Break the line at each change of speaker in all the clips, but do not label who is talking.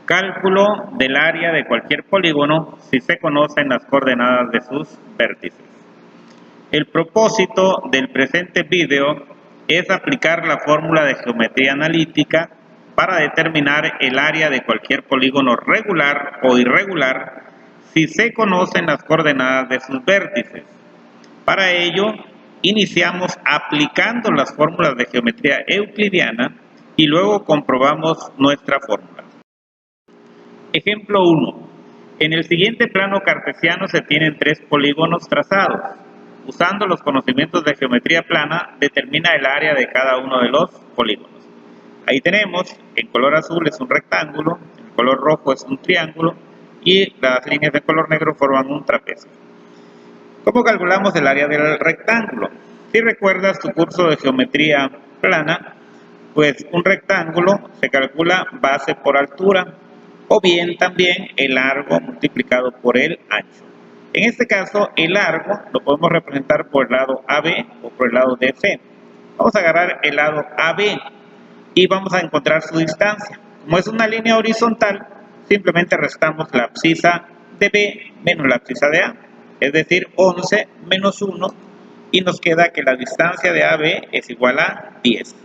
Cálculo del área de cualquier polígono si se conocen las coordenadas de sus vértices. El propósito del presente video es aplicar la fórmula de geometría analítica para determinar el área de cualquier polígono regular o irregular si se conocen las coordenadas de sus vértices. Para ello, iniciamos aplicando las fórmulas de geometría euclidiana y luego comprobamos nuestra fórmula. Ejemplo 1. En el siguiente plano cartesiano se tienen tres polígonos trazados. Usando los conocimientos de geometría plana, determina el área de cada uno de los polígonos. Ahí tenemos, en color azul es un rectángulo, en color rojo es un triángulo y las líneas de color negro forman un trapecio. ¿Cómo calculamos el área del rectángulo? Si recuerdas tu curso de geometría plana, pues un rectángulo se calcula base por altura o bien también el largo multiplicado por el ancho. En este caso, el largo lo podemos representar por el lado AB o por el lado DC. Vamos a agarrar el lado AB y vamos a encontrar su distancia. Como es una línea horizontal, simplemente restamos la abscisa de B menos la abscisa de A, es decir, 11 menos 1, y nos queda que la distancia de AB es igual a 10.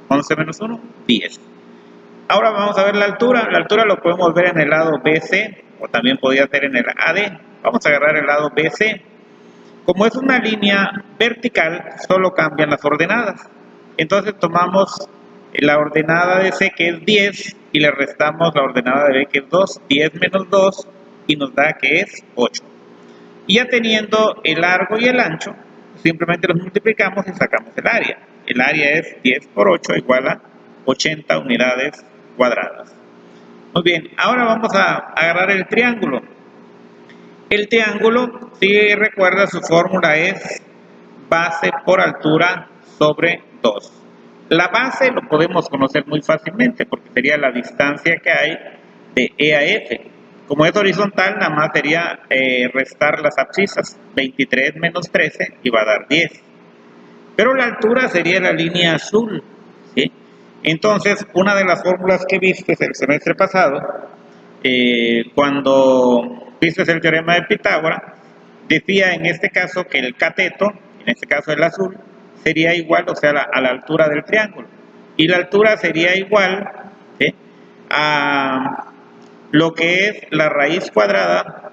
11 menos 1, 10. Ahora vamos a ver la altura. La altura lo podemos ver en el lado BC o también podría ser en el AD. Vamos a agarrar el lado BC. Como es una línea vertical, solo cambian las ordenadas. Entonces tomamos la ordenada de C, que es 10, y le restamos la ordenada de B, que es 2. 10 menos 2 y nos da que es 8. Y ya teniendo el largo y el ancho, simplemente los multiplicamos y sacamos el área. El área es 10 por 8 igual a 80 unidades cuadradas. Muy bien, ahora vamos a agarrar el triángulo. El triángulo, si recuerda, su fórmula es base por altura sobre 2. La base lo podemos conocer muy fácilmente porque sería la distancia que hay de E a F. Como es horizontal, nada más sería restar las abscisas. 23 menos 13 y va a dar 10. Pero la altura sería la línea azul, ¿sí? Entonces, una de las fórmulas que viste el semestre pasado, cuando viste el teorema de Pitágoras, decía en este caso que el cateto, en este caso el azul, sería igual, o sea, a la altura del triángulo. Y la altura sería igual, ¿sí?, a lo que es la raíz cuadrada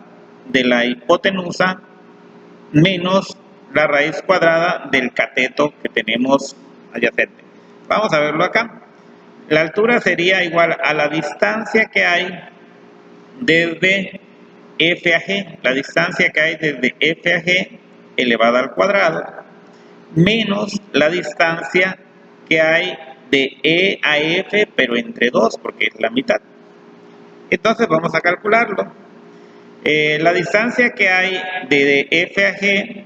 de la hipotenusa menos la raíz cuadrada del cateto que tenemos adyacente. Vamos a verlo acá. La altura sería igual a la distancia que hay desde F a G, la distancia que hay desde F a G elevada al cuadrado, menos la distancia que hay de E a F, pero entre 2, porque es la mitad. Entonces vamos a calcularlo. La distancia que hay de F a G,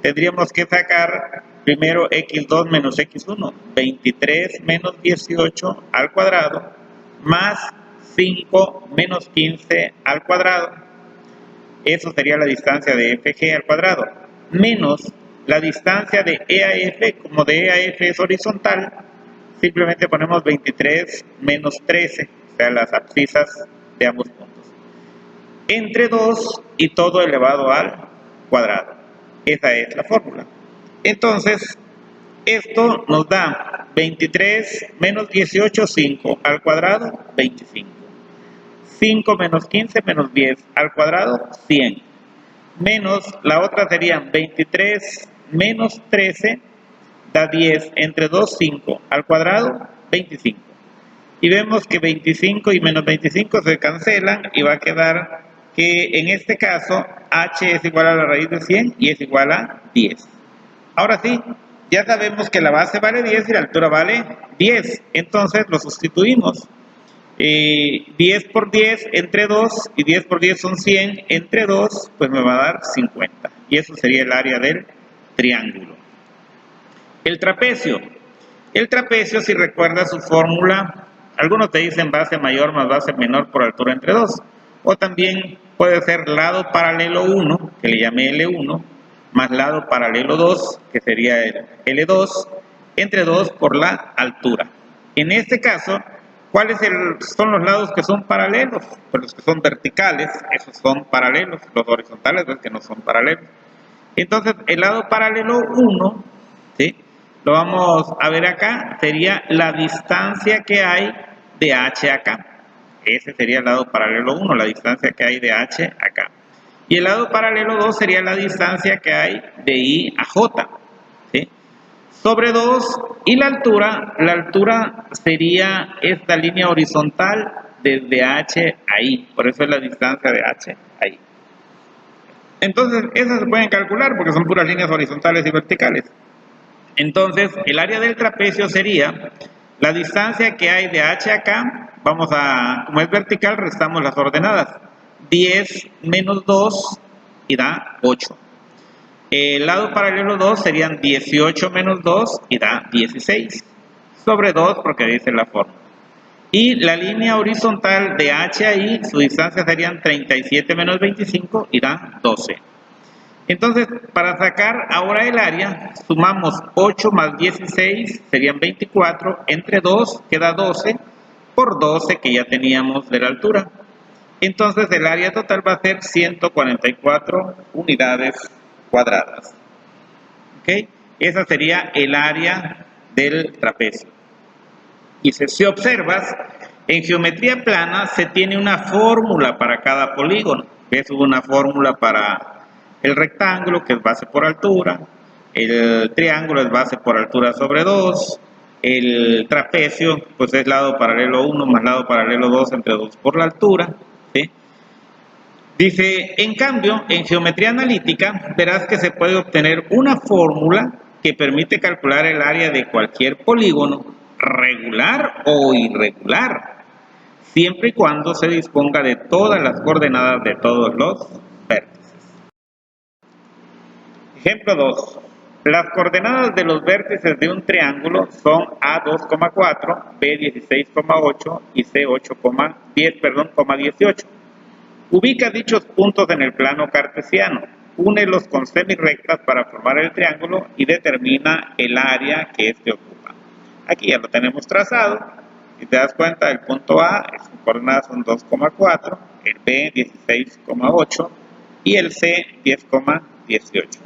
tendríamos que sacar primero x2 menos x1, 23 menos 18 al cuadrado, más 5 menos 15 al cuadrado. Eso sería la distancia de FG al cuadrado, menos la distancia de E a F. Como de E a F es horizontal, simplemente ponemos 23 menos 13, o sea, las abscisas de ambos puntos, entre 2 y todo elevado al cuadrado. Esa es la fórmula. Entonces, esto nos da 23 menos 18, 5 al cuadrado, 25. 5 menos 15 menos 10 al cuadrado, 100. Menos la otra serían 23 menos 13, da 10, entre 2, 5 al cuadrado, 25. Y vemos que 25 y menos 25 se cancelan y va a quedar que en este caso h es igual a la raíz de 100 y es igual a 10. Ahora sí, ya sabemos que la base vale 10 y la altura vale 10. Entonces lo sustituimos. 10 por 10 entre 2 y 10 por 10 son 100 entre 2, pues me va a dar 50. Y eso sería el área del triángulo. El trapecio. El trapecio, si recuerdas su fórmula, algunos te dicen base mayor más base menor por altura entre 2. O también puede ser lado paralelo 1, que le llamé L1, más lado paralelo 2, que sería el L2, entre 2 por la altura. En este caso, ¿Cuáles son los lados que son paralelos? Pues los que son verticales, esos son paralelos. Los horizontales, ves que no son paralelos. Entonces, el lado paralelo 1, ¿sí?, lo vamos a ver acá, sería la distancia que hay de H acá. Ese sería el lado paralelo 1, la distancia que hay de H acá. Y el lado paralelo 2 sería la distancia que hay de I a J, ¿sí?, sobre 2, y la altura sería esta línea horizontal desde H a I, por eso es la distancia de H a I. Entonces, esas se pueden calcular porque son puras líneas horizontales y verticales. Entonces, el área del trapecio sería la distancia que hay de H acá, como es vertical, restamos las ordenadas. 10 menos 2 y da 8. El lado paralelo 2 serían 18 menos 2 y da 16. Sobre 2 porque dice la fórmula. Y la línea horizontal de H a I, su distancia serían 37 menos 25 y da 12. Entonces, para sacar ahora el área, sumamos 8 más 16, serían 24, entre 2 queda 12, por 12 que ya teníamos de la altura. Entonces, el área total va a ser 144 unidades cuadradas. ¿Ok? Esa sería el área del trapecio. Y si observas, en geometría plana se tiene una fórmula para cada polígono. ¿Ves? Hubo una fórmula para el rectángulo, que es base por altura, el triángulo es base por altura sobre 2, el trapecio pues es lado paralelo 1 más lado paralelo 2 entre 2 por la altura, ¿sí? Dice, en cambio, en geometría analítica verás que se puede obtener una fórmula que permite calcular el área de cualquier polígono, regular o irregular, siempre y cuando se disponga de todas las coordenadas de todos los vértices. Ejemplo 2. Las coordenadas de los vértices de un triángulo son A2,4, B16,8 y C8,18. Ubica dichos puntos en el plano cartesiano, únelos con semirrectas para formar el triángulo y determina el área que éste ocupa. Aquí ya lo tenemos trazado. Si te das cuenta, el punto A, sus coordenadas son 2,4, el B 16,8 y el C 10,18.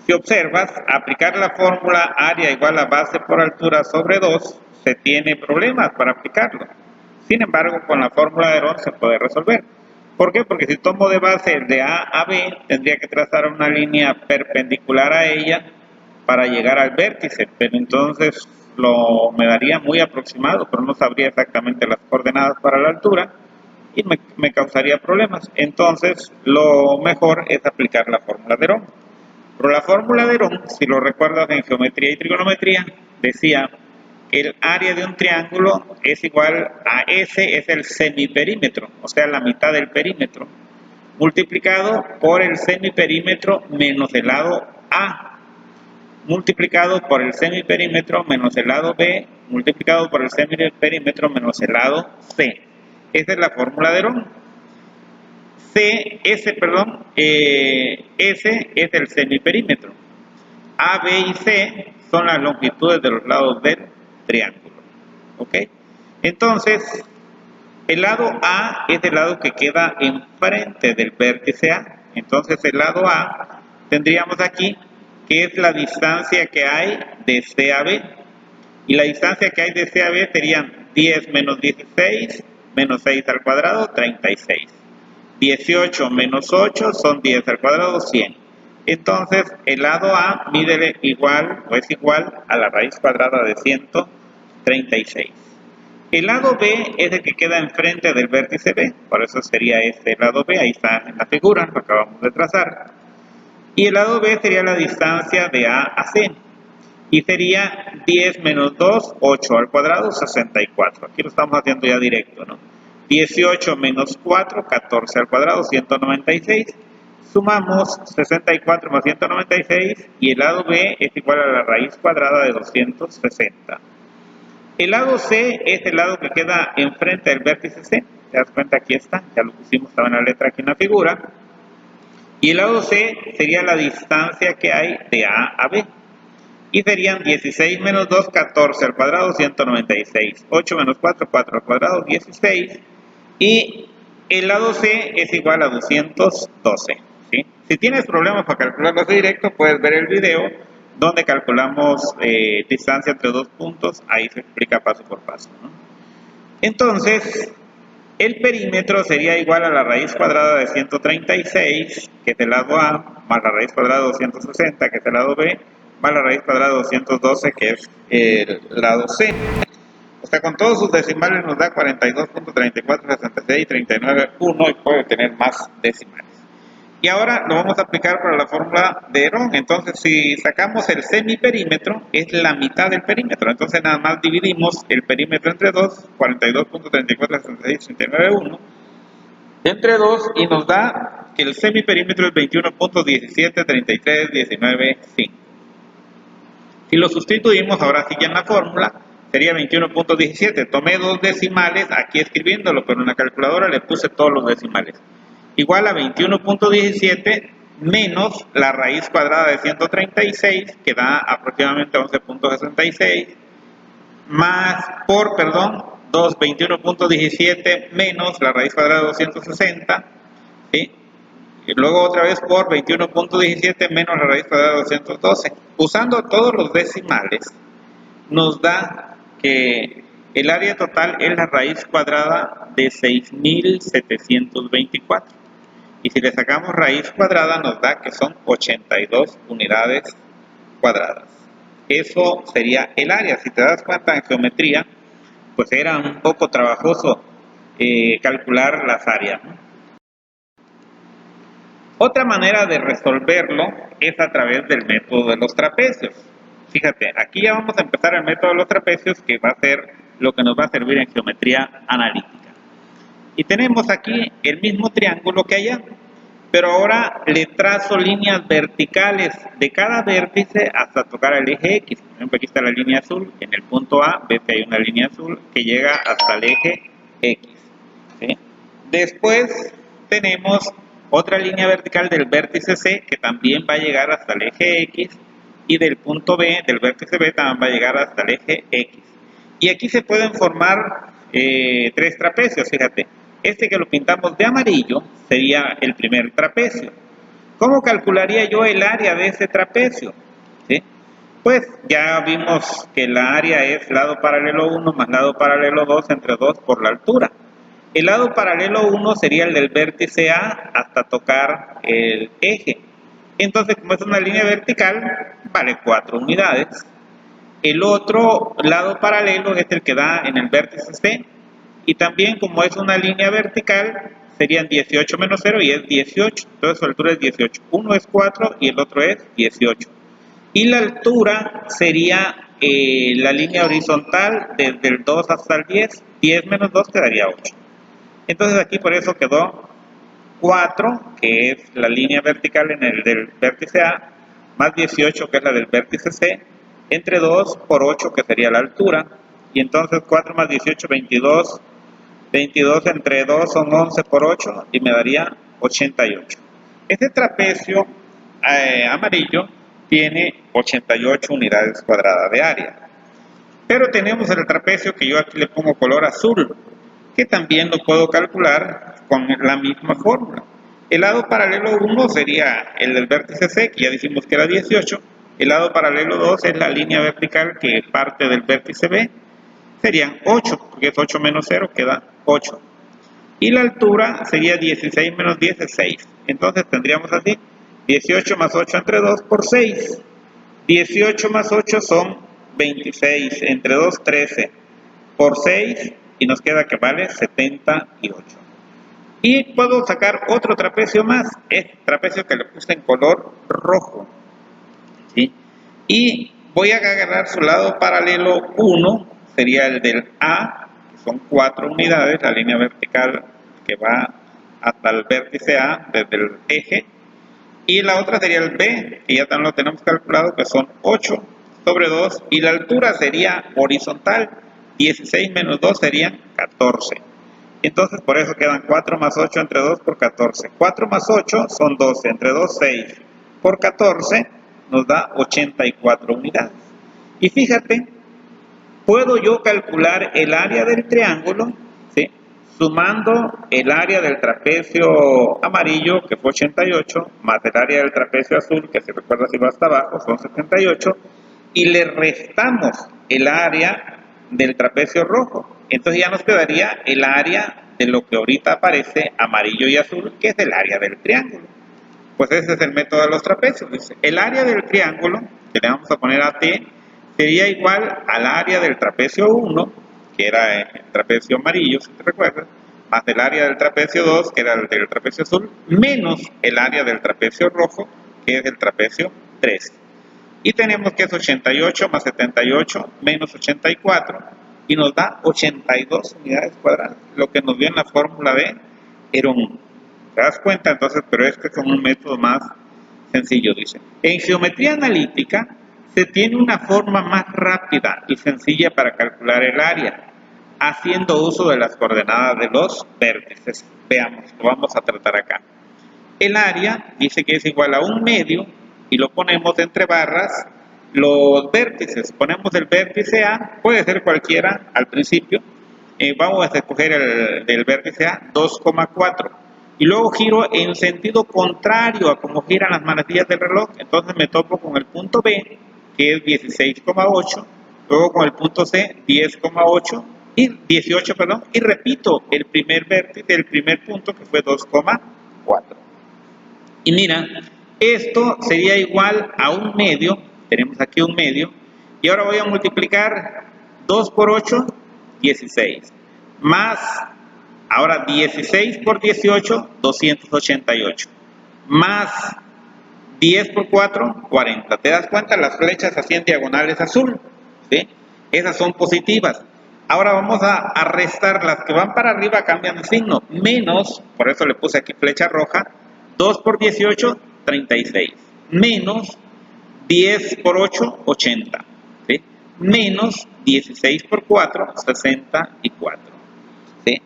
Si observas, aplicar la fórmula área igual a base por altura sobre 2, se tiene problemas para aplicarlo. Sin embargo, con la fórmula de Herón se puede resolver. ¿Por qué? Porque si tomo de base de A a B, tendría que trazar una línea perpendicular a ella para llegar al vértice, pero entonces me daría muy aproximado, pero no sabría exactamente las coordenadas para la altura y me causaría problemas. Entonces, lo mejor es aplicar la fórmula de Herón. Pero la fórmula de Herón, si lo recuerdas en geometría y trigonometría, decía que el área de un triángulo es igual a S, es el semiperímetro, o sea, la mitad del perímetro, multiplicado por el semiperímetro menos el lado A, multiplicado por el semiperímetro menos el lado B, multiplicado por el semiperímetro menos el lado C. Esa es la fórmula de Herón. S es el semiperímetro. A, B y C son las longitudes de los lados del triángulo. ¿Ok? Entonces, el lado A es el lado que queda enfrente del vértice A. Entonces, el lado A tendríamos aquí que es la distancia que hay de C a B. Y la distancia que hay de C a B serían 10 menos 16 menos 6 al cuadrado, 36. 18 menos 8 son 10 al cuadrado, 100. Entonces, el lado A mide igual o es igual a la raíz cuadrada de 136. El lado B es el que queda enfrente del vértice B, por eso sería este lado B, ahí está en la figura, lo acabamos de trazar. Y el lado B sería la distancia de A a C, y sería 10 menos 2, 8 al cuadrado, 64. Aquí lo estamos haciendo ya directo, ¿no? 18 menos 4, 14 al cuadrado, 196. Sumamos 64 más 196 y el lado B es igual a la raíz cuadrada de 260. El lado C es el lado que queda enfrente del vértice C. ¿Te das cuenta? Aquí está, ya lo pusimos, estaba en la letra aquí en la figura. Y el lado C sería la distancia que hay de A a B. Y serían 16 menos 2, 14 al cuadrado, 196. 8 menos 4, 4 al cuadrado, 16. Y el lado C es igual a 212. ¿Sí? Si tienes problemas para calcularlo así directo, puedes ver el video donde calculamos distancia entre dos puntos. Ahí se explica paso por paso, ¿no? Entonces, el perímetro sería igual a la raíz cuadrada de 136, que es el lado A, más la raíz cuadrada de 260, que es el lado B, más la raíz cuadrada de 212, que es el lado C. O sea, con todos sus decimales nos da 42.346639.1 y puede tener más decimales. Y ahora lo vamos a aplicar para la fórmula de Herón. Entonces, si sacamos el semiperímetro, es la mitad del perímetro. Entonces, nada más dividimos el perímetro entre 2, 42.346639.1, entre 2, y nos da que el semiperímetro es 21.173319.5. Si lo sustituimos ahora sí ya en la fórmula, sería 21.17. Tomé dos decimales aquí escribiéndolo, pero en la calculadora le puse todos los decimales. Igual a 21.17 menos la raíz cuadrada de 136, que da aproximadamente 11.66, más por, 21.17 menos la raíz cuadrada de 260, ¿sí? Y luego otra vez por 21.17 menos la raíz cuadrada de 212. Usando todos los decimales, nos da que el área total es la raíz cuadrada de 6.724. Y si le sacamos raíz cuadrada, nos da que son 82 unidades cuadradas. Eso sería el área. Si te das cuenta, en geometría, pues era un poco trabajoso calcular las áreas, ¿no? Otra manera de resolverlo es a través del método de los trapecios. Fíjate, aquí ya vamos a empezar el método de los trapecios, que va a ser lo que nos va a servir en geometría analítica. Y tenemos aquí el mismo triángulo que allá, pero ahora le trazo líneas verticales de cada vértice hasta tocar el eje X. Por ejemplo, aquí está la línea azul, en el punto A, ves que hay una línea azul que llega hasta el eje X, ¿sí? Después tenemos otra línea vertical del vértice C, que también va a llegar hasta el eje X, y del punto B, del vértice B, también va a llegar hasta el eje X. Y aquí se pueden formar tres trapecios, fíjate. Este que lo pintamos de amarillo sería el primer trapecio. ¿Cómo calcularía yo el área de ese trapecio? ¿Sí? Pues ya vimos que la área es lado paralelo 1 más lado paralelo 2 entre 2 por la altura. El lado paralelo 1 sería el del vértice A hasta tocar el eje. Entonces, como es una línea vertical, vale 4 unidades. El otro lado paralelo es el que da en el vértice C. Y también, como es una línea vertical, serían 18 menos 0 y es 18. Entonces su altura es 18. Uno es 4 y el otro es 18. Y la altura sería la línea horizontal desde el 2 hasta el 10. 10 menos 2 quedaría 8. Entonces aquí por eso quedó 4, que es la línea vertical en el del vértice A, más 18, que es la del vértice C, entre 2 por 8, que sería la altura. Y entonces 4 más 18, 22. 22 entre 2 son 11 por 8 y me daría 88. Este trapecio amarillo tiene 88 unidades cuadradas de área. Pero tenemos el trapecio que yo aquí le pongo color azul, que también lo puedo calcular con la misma fórmula. El lado paralelo 1 sería el del vértice C, que ya dijimos que era 18. El lado paralelo 2 es la línea vertical que parte del vértice B. Serían 8, porque es 8 menos 0, queda 8. Y la altura sería 16 menos 10 es 6. Entonces tendríamos así, 18 más 8 entre 2 por 6. 18 más 8 son 26, entre 2, 13, por 6, y nos queda que vale 78. Y puedo sacar otro trapecio más, este trapecio que le puse en color rojo, ¿sí? Y voy a agarrar su lado paralelo 1, sería el del A, que son 4 unidades, la línea vertical que va hasta el vértice A desde el eje, y la otra sería el B, que ya también lo tenemos calculado, que son 8 sobre 2, y la altura sería horizontal, 16 menos 2 serían 14. Entonces por eso quedan 4 más 8 entre 2 por 14. 4 más 8 son 12, entre 2, 6 por 14 nos da 84 unidades. Y fíjate, puedo yo calcular el área del triángulo, ¿sí?, sumando el área del trapecio amarillo, que fue 88, más el área del trapecio azul, que si recuerda si va hasta abajo, son 78, y le restamos el área del trapecio rojo. Entonces ya nos quedaría el área de lo que ahorita aparece amarillo y azul, que es el área del triángulo. Pues ese es el método de los trapecios. Dice, el área del triángulo, que le vamos a poner a T, sería igual al área del trapecio 1, que era el trapecio amarillo, si te recuerdas, más el área del trapecio 2, que era el del trapecio azul, menos el área del trapecio rojo, que es el trapecio 3. Y tenemos que es 88 más 78 menos 84, y nos da 82 unidades cuadradas. Lo que nos dio en la fórmula B era un 1. ¿Te das cuenta? Entonces, pero este es un método más sencillo, dice. En geometría analítica se tiene una forma más rápida y sencilla para calcular el área, haciendo uso de las coordenadas de los vértices. Veamos, lo vamos a tratar acá. El área dice que es igual a 1/2 y lo ponemos entre barras los vértices. Ponemos el vértice A, puede ser cualquiera al principio. Vamos a escoger el del vértice A, 2,4. Y luego giro en sentido contrario a como giran las manecillas del reloj. Entonces me topo con el punto B, que es 16,8. Luego con el punto C, 10,8 y 18, perdón. Y repito el primer vértice, el primer punto, que fue 2,4. Y mira, esto sería igual a 1/2, tenemos aquí 1/2, y ahora voy a multiplicar 2 por 8, 16, más, ahora 16 por 18, 288, más 10 por 4, 40. ¿Te das cuenta? Las flechas así en diagonales azul, ¿sí? Esas son positivas. Ahora vamos a restar, las que van para arriba cambian de signo, menos, por eso le puse aquí flecha roja, 2 por 18, 36, menos 10 por 8, 80, ¿sí?, menos 16 por 4, 64, ¿sí?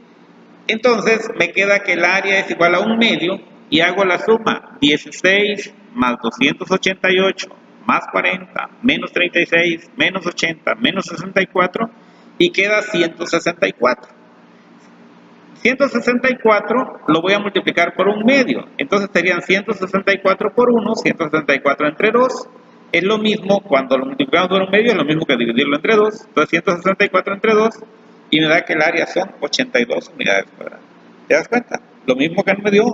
Entonces me queda que el área es igual a 1/2 y hago la suma, 16 más 288 más 40 menos 36 menos 80 menos 64 y queda 164. 164 lo voy a multiplicar por 1/2, entonces serían 164 por 1, 164 entre 2, es lo mismo, cuando lo multiplicamos por 1/2 es lo mismo que dividirlo entre 2, entonces 164 entre 2, y me da que el área son 82 unidades cuadradas. ¿Te das cuenta? Lo mismo que me dio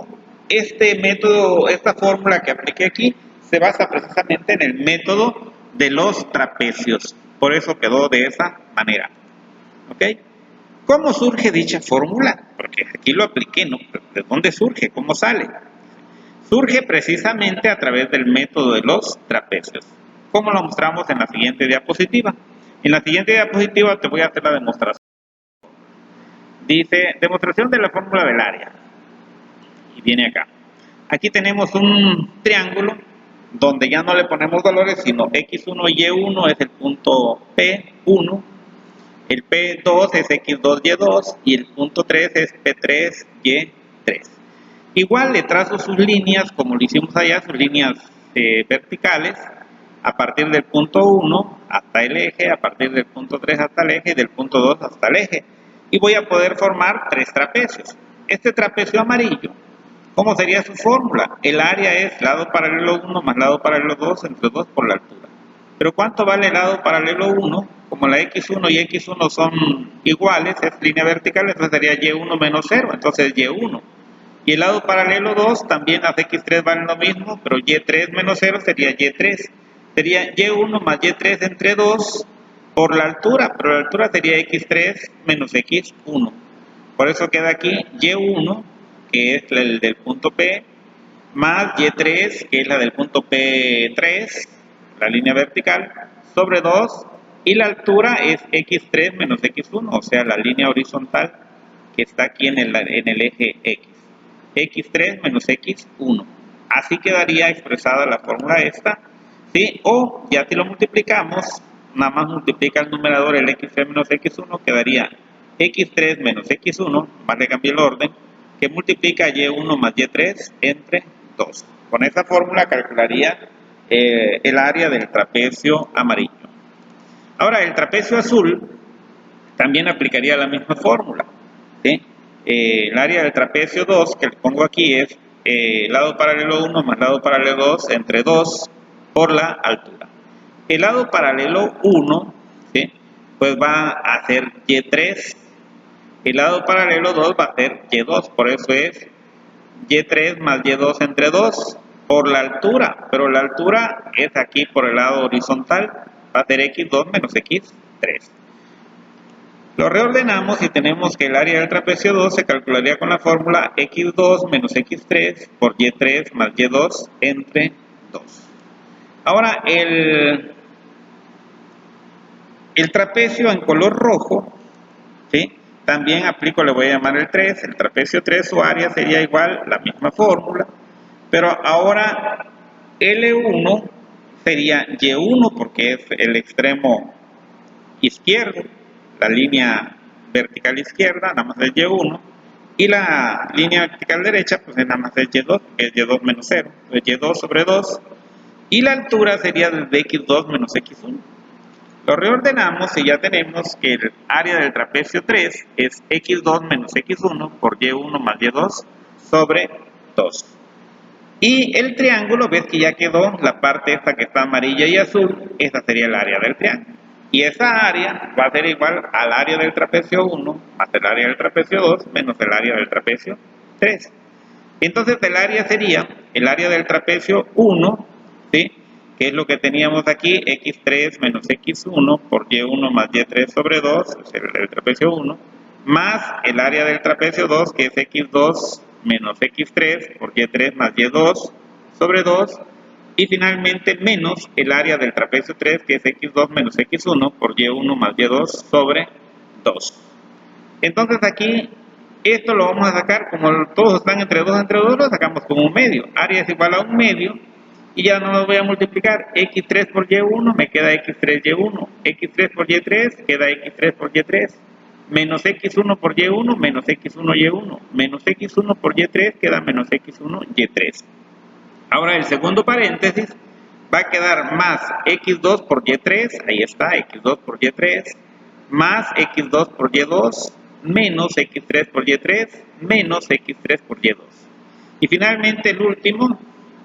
este método, esta fórmula que apliqué aquí, se basa precisamente en el método de los trapecios, por eso quedó de esa manera. ¿Ok? ¿Cómo surge dicha fórmula? Porque aquí lo apliqué, ¿no? ¿De dónde surge? ¿Cómo sale? Surge precisamente a través del método de los trapecios. ¿Cómo lo mostramos en la siguiente diapositiva? En la siguiente diapositiva te voy a hacer la demostración. Dice, demostración de la fórmula del área. Y viene acá. Aquí tenemos un triángulo donde ya no le ponemos valores, sino x1 y y1 es el punto P1. El P2 es X2, Y2 y el punto 3 es P3, Y3. Igual le trazo sus líneas, como lo hicimos allá, sus líneas verticales, a partir del punto 1 hasta el eje, a partir del punto 3 hasta el eje y del punto 2 hasta el eje. Y voy a poder formar tres trapecios. Este trapecio amarillo, ¿cómo sería su fórmula? El área es lado paralelo 1 más lado paralelo 2 entre 2 por la altura. Pero ¿cuánto vale el lado paralelo 1? Como la X1 y X1 son iguales, es línea vertical, entonces sería Y1 menos 0, entonces Y1. Y el lado paralelo 2, también las X3 valen lo mismo, pero Y3 menos 0 sería Y3. Sería Y1 más Y3 entre 2 por la altura, pero la altura sería X3 menos X1. Por eso queda aquí Y1, que es el del punto P, más Y3, que es la del punto P3, la línea vertical, sobre 2, y la altura es X3 menos X1, o sea, la línea horizontal que está aquí en el eje X. X3 menos X1. Así quedaría expresada la fórmula esta, ¿sí? O ya si lo multiplicamos, nada más multiplica el numerador el X3 menos X1, quedaría X3 menos X1, más le cambié el orden, que multiplica Y1 más Y3 entre 2. Con esta fórmula calcularía el área del trapecio amarillo. Ahora, el trapecio azul también aplicaría la misma fórmula, ¿sí? El área del trapecio 2, que le pongo aquí, es lado paralelo 1 más lado paralelo 2 entre 2 por la altura. El lado paralelo 1, ¿sí?, pues va a ser Y3. El lado paralelo 2 va a ser Y2, por eso es Y3 más Y2 entre 2 por la altura, pero la altura es aquí por el lado horizontal, va a ser X2 menos X3. Lo reordenamos y tenemos que el área del trapecio 2 se calcularía con la fórmula X2 menos X3 por Y3 más Y2 entre 2. Ahora el trapecio en color rojo, ¿sí?, también aplico, le voy a llamar el 3, el trapecio 3, su área sería igual, la misma fórmula, pero ahora L1 sería Y1 porque es el extremo izquierdo, la línea vertical izquierda nada más es Y1, y la línea vertical derecha pues nada más es Y2, que es Y2 menos 0, entonces Y2 sobre 2, y la altura sería desde X2 menos X1. Lo reordenamos y ya tenemos que el área del trapecio 3 es X2 menos X1 por Y1 más Y2 sobre 2. Y el triángulo, ves que ya quedó la parte esta que está amarilla y azul, esa sería el área del triángulo. Y esa área va a ser igual al área del trapecio 1 más el área del trapecio 2 menos el área del trapecio 3. Entonces el área sería el área del trapecio 1, ¿sí?, que es lo que teníamos aquí, X3 menos X1 por Y1 más Y3 sobre 2, es el trapecio 1, más el área del trapecio 2, que es X2 menos X3 por Y3 más Y2 sobre 2, y finalmente menos el área del trapecio 3, que es X2 menos X1 por Y1 más Y2 sobre 2. Entonces aquí, esto lo vamos a sacar, como todos están entre 2, lo sacamos como un medio. Área es igual a un medio, y ya no lo voy a multiplicar. X3 por Y1 me queda X3Y1. X3 por Y3 queda X3 por Y3. Menos X1 por Y1, menos X1Y1. Menos X1 por Y3 queda menos X1Y3. Ahora el segundo paréntesis va a quedar más X2 por Y3, ahí está, X2 por Y3, más X2 por Y2, menos X3 por Y3, menos X3 por Y2. Y finalmente el último,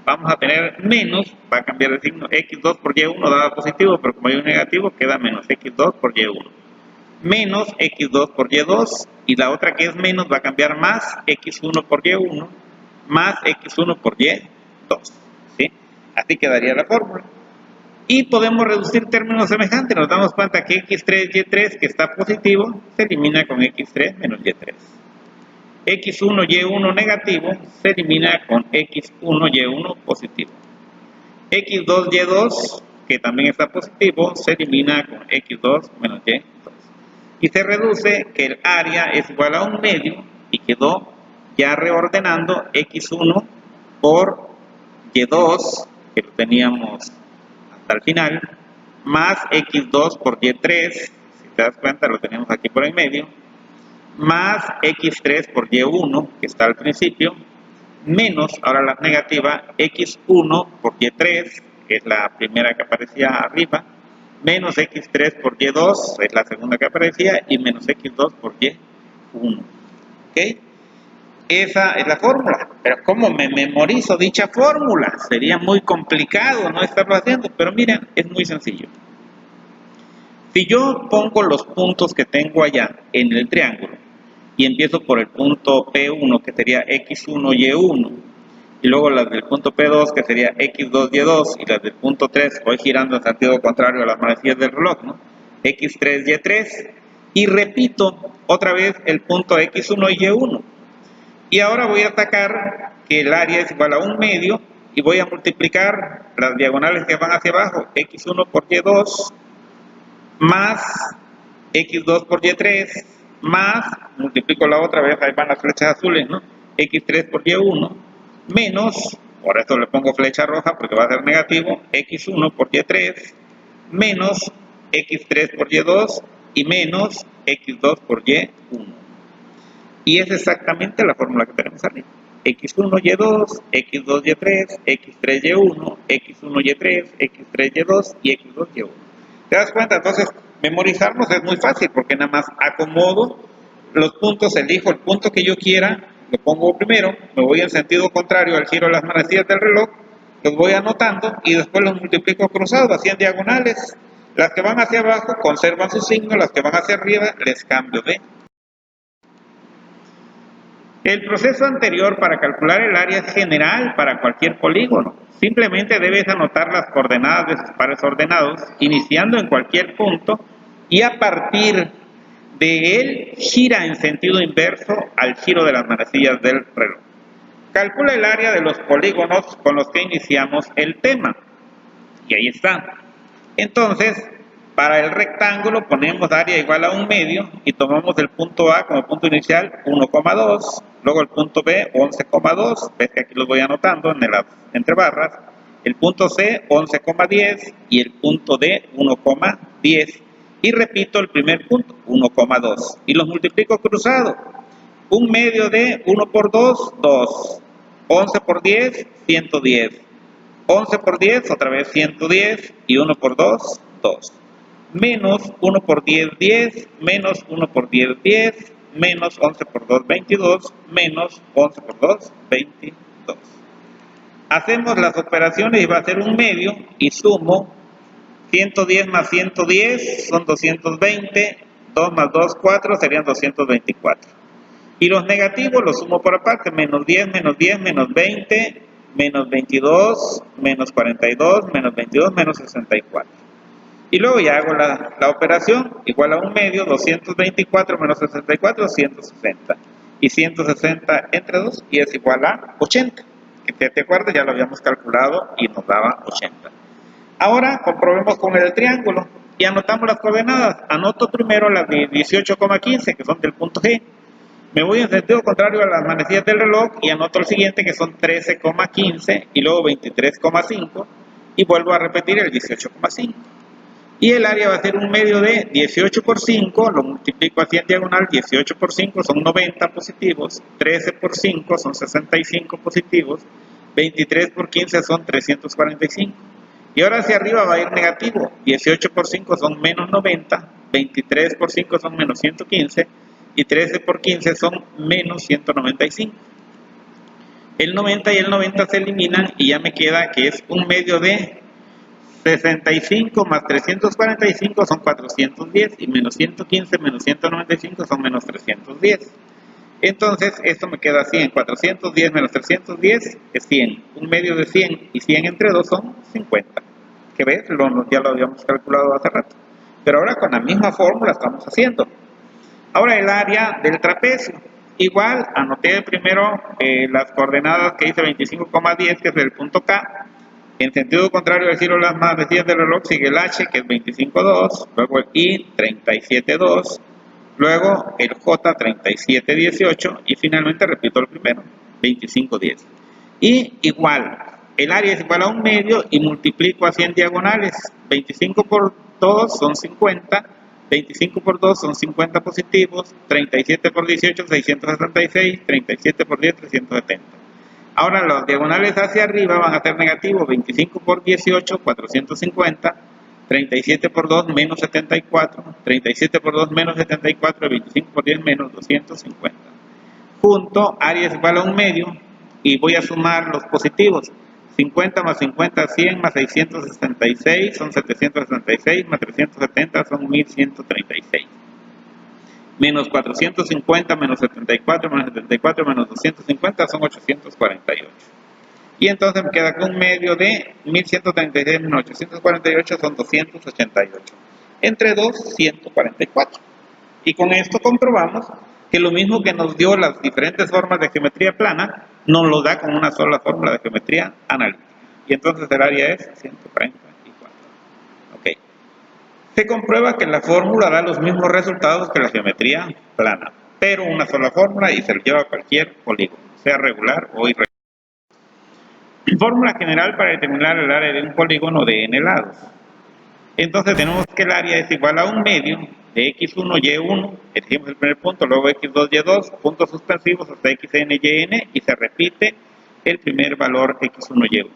vamos a tener menos, va a cambiar el signo, X2 por Y1 daba positivo, pero como hay un negativo, queda menos X2 por Y1. Menos X2 por Y2, y la otra que es menos va a cambiar más X1 por Y1, más X1 por Y2, ¿sí? Así quedaría la fórmula. Y podemos reducir términos semejantes, nos damos cuenta que X3, Y3, que está positivo, se elimina con X3 menos Y3. X1, Y1 negativo, se elimina con X1, Y1 positivo. X2, Y2, que también está positivo, se elimina con X2 menos Y2. Y se reduce que el área es igual a un medio, y quedó ya reordenando X1 por Y2, que lo teníamos hasta el final, más X2 por Y3, si te das cuenta lo tenemos aquí por el medio, más X3 por Y1, que está al principio, menos, ahora la negativa, X1 por Y3, que es la primera que aparecía arriba, menos X3 por Y2, es la segunda que aparecía, y menos X2 por Y1. ¿Ok? Esa es la fórmula. Pero ¿cómo me memorizo dicha fórmula? Sería muy complicado no estarlo haciendo, pero miren, es muy sencillo. Si yo pongo los puntos que tengo allá en el triángulo, y empiezo por el punto P1, que sería X1, Y1, y luego las del punto P2, que sería X2, Y2, y las del punto 3, voy girando en sentido contrario a las manecillas del reloj, ¿no?, X3, Y3, y repito otra vez el punto X1 y Y1. Y ahora voy a sacar que el área es igual a un medio, y voy a multiplicar las diagonales que van hacia abajo, X1 por Y2, más X2 por Y3, más, multiplico la otra vez, ahí van las flechas azules, ¿no?, X3 por Y1, menos, por eso le pongo flecha roja porque va a ser negativo, X1 por Y3, menos X3 por Y2, y menos X2 por Y1. Y es exactamente la fórmula que tenemos arriba. X1, Y2, X2, Y3, X3, Y1, X1, Y3, X3, Y2 y X2, Y1. ¿Te das cuenta? Entonces, memorizarlos es muy fácil porque nada más acomodo los puntos, elijo el punto que yo quiera, lo pongo primero, me voy en sentido contrario al giro de las manecillas del reloj, los voy anotando y después los multiplico cruzados, así en diagonales. Las que van hacia abajo conservan su signo, las que van hacia arriba les cambio de. El proceso anterior para calcular el área es general para cualquier polígono. Simplemente debes anotar las coordenadas de sus pares ordenados, iniciando en cualquier punto y a partir de él gira en sentido inverso al giro de las manecillas del reloj. Calcula el área de los polígonos con los que iniciamos el tema. Y ahí está. Entonces, para el rectángulo ponemos área igual a 1/2 y tomamos el punto A como punto inicial 1,2, luego el punto B 11,2, ves que aquí los voy anotando entre barras, el punto C 11,10 y el punto D 1,10 y repito el primer punto 1,2 y los multiplico cruzado, 1/2 de 1 por 2, 2, 11 por 10, 110. 11 por 10, otra vez 110, y 1 por 2, 2. Menos 1 por 10, 10, menos 1 por 10, 10, menos 11 por 2, 22, menos 11 por 2, 22. Hacemos las operaciones y va a ser 1/2 y sumo 110 más 110 son 220, 2 más 2, 4 serían 224. Y los negativos los sumo por aparte, menos 10, menos 10, menos 20, menos 22, menos 42, menos 22, menos 64. Y luego ya hago la operación, igual a 1/2, 224 menos 64, 160. Y 160 entre 2 y es igual a 80. Que te acuerdas, ya lo habíamos calculado y nos daba 80. Ahora comprobemos con el triángulo y anotamos las coordenadas. Anoto primero las de 18,15 que son del punto G. Me voy en sentido contrario a las manecillas del reloj y anoto el siguiente que son 13,15 y luego 23,5 y vuelvo a repetir el 18,5. Y el área va a ser 1/2 de 18 por 5, lo multiplico así en diagonal, 18 por 5 son 90 positivos, 13 por 5 son 65 positivos, 23 por 15 son 345. Y ahora hacia arriba va a ir negativo, 18 por 5 son menos 90, 23 por 5 son menos 115, y 13 por 15 son menos 195. El 90 y el 90 se eliminan y ya me queda que es 1/2 de 65 más 345 son 410 y menos 115 menos 195 son menos 310. Entonces esto me queda 100, 410 menos 310 es 100, 1/2 de 100 y 100 entre 2 son 50. ¿Qué ves? Ya lo habíamos calculado hace rato. Pero ahora con la misma fórmula estamos haciendo. Ahora el área del trapecio. Igual anoté primero las coordenadas que hice 25,10 que es el punto K. En sentido contrario al giro de las manecillas del reloj sigue el H que es 25,2, luego el I 37,2, luego el J 37,18 y finalmente repito el primero 25,10. Y igual, el área es igual a 1/2 y multiplico así en diagonales. 25 por 2 son 50, 25 por 2 son 50 positivos, 37 por 18 676, 37 por 10 370. Ahora los diagonales hacia arriba van a ser negativos, 25 por 18, 450, 37 por 2, menos 74, 37 por 2, menos 74, 25 por 10, menos 250. Junto, área es igual a 1/2 y voy a sumar los positivos. 50 más 50, 100 más 666 son 766, más 370 son 1136. Menos 450 menos 74 menos 74 menos 250 son 848. Y entonces me queda con 1/2 de 1136 menos 848 son 288. Entre 2, 144. Y con esto comprobamos que lo mismo que nos dio las diferentes formas de geometría plana, nos lo da con una sola fórmula de geometría analítica. Y entonces el área es 144. Ok. Se comprueba que la fórmula da los mismos resultados que la geometría plana, pero una sola fórmula y se lo lleva a cualquier polígono, sea regular o irregular. Fórmula general para determinar el área de un polígono de n lados. Entonces tenemos que el área es igual a 1/2 de x1, y1, elegimos el primer punto, luego x2, y2, puntos suspensivos hasta xn, yn, y se repite el primer valor x1, y1.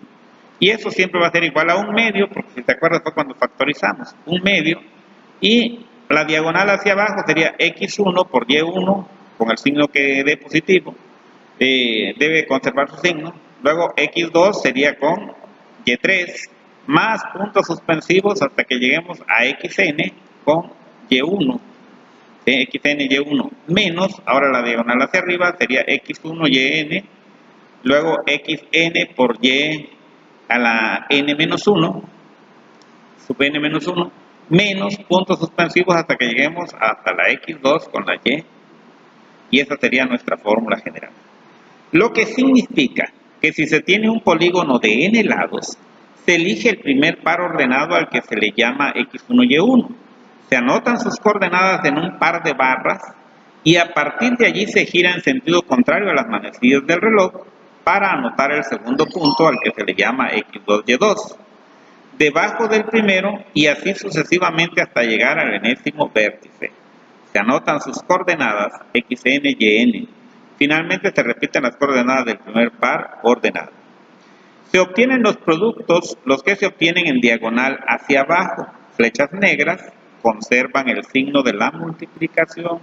Y eso siempre va a ser igual a 1/2, porque si te acuerdas fue cuando factorizamos, 1/2, y la diagonal hacia abajo sería x1 por y1, con el signo que dé positivo, debe conservar su signo. Luego x2 sería con y3, más puntos suspensivos hasta que lleguemos a xn con y1, xn y1, menos, ahora la diagonal hacia arriba sería x1 yn, luego xn por y a la n menos 1, sub n menos 1, menos puntos suspensivos hasta que lleguemos hasta la x2 con la y esa sería nuestra fórmula general. Lo que significa que si se tiene un polígono de n lados, se elige el primer par ordenado al que se le llama x1 y1. Se anotan sus coordenadas en un par de barras y a partir de allí se gira en sentido contrario a las manecillas del reloj para anotar el segundo punto al que se le llama x2 y2, debajo del primero y así sucesivamente hasta llegar al enésimo vértice. Se anotan sus coordenadas xn y n. Finalmente se repiten las coordenadas del primer par ordenado. Se obtienen los productos, los que se obtienen en diagonal hacia abajo. Flechas negras conservan el signo de la multiplicación,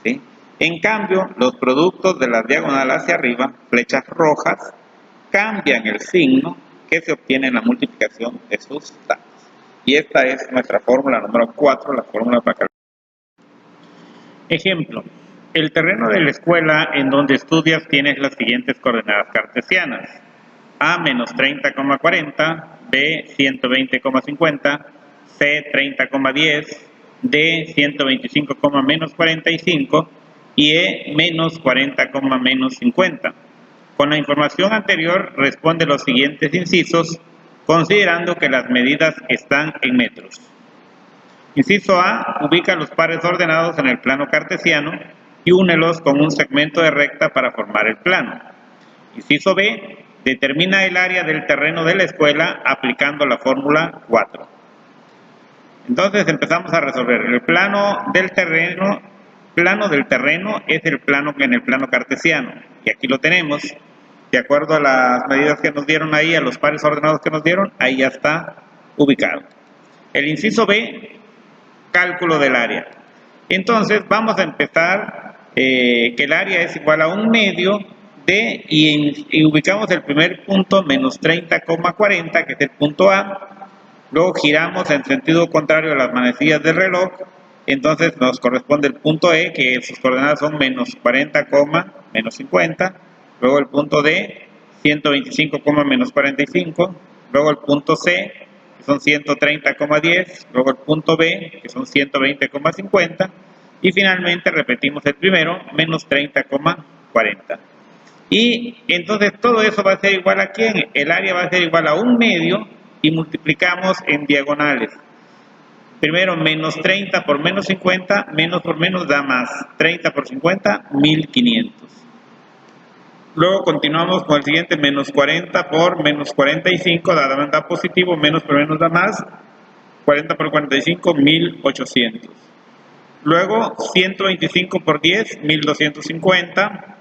¿sí? En cambio, los productos de la diagonal hacia arriba, flechas rojas, cambian el signo que se obtiene en la multiplicación de sus datos. Y esta es nuestra fórmula número 4, la fórmula para calcular. Ejemplo, el terreno de la escuela en donde estudias tienes las siguientes coordenadas cartesianas: A menos 30,40, B 120,50, C 30,10, D 125, menos 45 y E menos 40, menos 50. Con la información anterior responde los siguientes incisos, considerando que las medidas están en metros. Inciso A, ubica los pares ordenados en el plano cartesiano y únelos con un segmento de recta para formar el plano. Inciso B, determina el área del terreno de la escuela aplicando la fórmula 4. Entonces empezamos a resolver. El plano del terreno es el plano en el plano cartesiano. Y aquí lo tenemos. De acuerdo a las medidas que nos dieron ahí, a los pares ordenados que nos dieron, ahí ya está ubicado. El inciso B, cálculo del área. Entonces vamos a empezar que el área es igual a 1/2 de, y ubicamos el primer punto menos 30,40, que es el punto A. Luego giramos en sentido contrario a las manecillas del reloj, entonces nos corresponde el punto E, que sus coordenadas son menos 40, menos 50. Luego el punto D, 125, menos 45. Luego el punto C, que son 130,10. Luego el punto B, que son 120,50. Y finalmente repetimos el primero, menos 30,40. Y entonces todo eso va a ser igual a ¿quién? El área va a ser igual a 1/2 y multiplicamos en diagonales. Primero menos 30 por menos 50, menos por menos da más. 30 por 50, 1500. Luego continuamos con el siguiente, menos 40 por menos 45, da positivo, menos por menos da más. 40 por 45, 1800. Luego 125 por 10, 1250.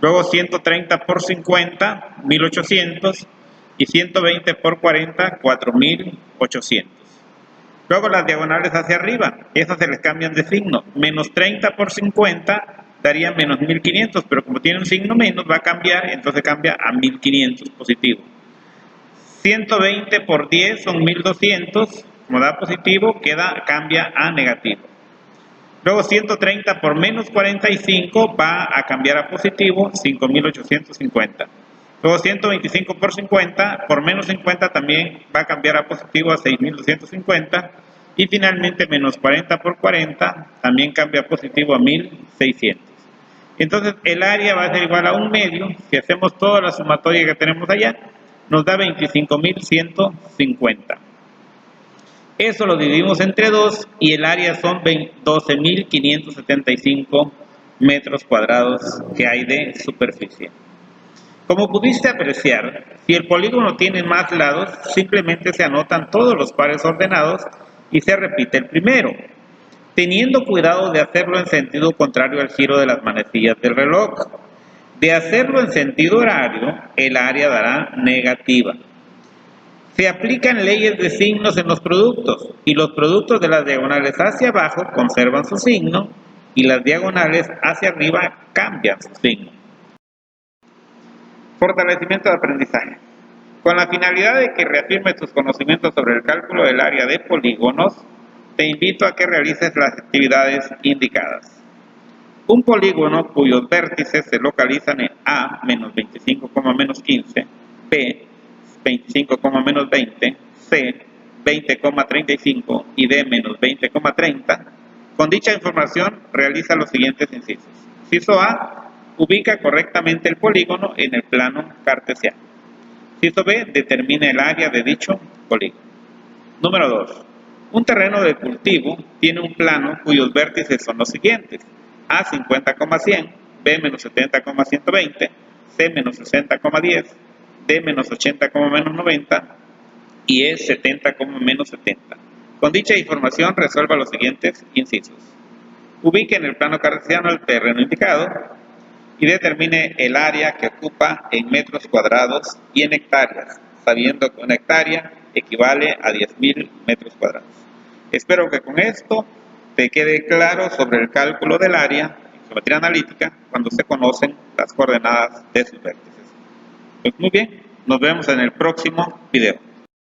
Luego 130 por 50, 1800. Y 120 por 40, 4800. Luego las diagonales hacia arriba, esas se les cambian de signo. Menos 30 por 50 daría menos 1500, pero como tiene un signo menos va a cambiar, entonces cambia a 1500 positivo. 120 por 10 son 1200, como da positivo, cambia a negativo. Luego 130 por menos 45 va a cambiar a positivo, 5850. Luego 125 por 50, por menos 50 también va a cambiar a positivo a 6250. Y finalmente menos 40 por 40 también cambia a positivo a 1600. Entonces el área va a ser igual a 1/2. Si hacemos toda la sumatoria que tenemos allá, nos da 25.150. Eso lo dividimos entre 2 y el área son 12.575 metros cuadrados que hay de superficie. Como pudiste apreciar, si el polígono tiene más lados, simplemente se anotan todos los pares ordenados y se repite el primero, teniendo cuidado de hacerlo en sentido contrario al giro de las manecillas del reloj. De hacerlo en sentido horario, el área dará negativa. Se aplican leyes de signos en los productos y los productos de las diagonales hacia abajo conservan su signo y las diagonales hacia arriba cambian su signo. Fortalecimiento de aprendizaje. Con la finalidad de que reafirmes tus conocimientos sobre el cálculo del área de polígonos, te invito a que realices las actividades indicadas. Un polígono cuyos vértices se localizan en A menos 25, menos 15, B 25, menos 20, C 20,35 y D menos 20,30, con dicha información realiza los siguientes incisos. Inciso A, ubica correctamente el polígono en el plano cartesiano. Inciso B, determina el área de dicho polígono. Número 2. Un terreno de cultivo tiene un plano cuyos vértices son los siguientes. A 50,100, B menos 70,120, C menos 60,10, D menos 80, menos 90 y E 70, menos 70. Con dicha información resuelva los siguientes incisos. Ubique en el plano cartesiano el terreno indicado y determine el área que ocupa en metros cuadrados y en hectáreas, sabiendo que una hectárea equivale a 10.000 metros cuadrados. Espero que con esto te quede claro sobre el cálculo del área en geometría analítica cuando se conocen las coordenadas de sus vértices. Pues muy bien, nos vemos en el próximo video.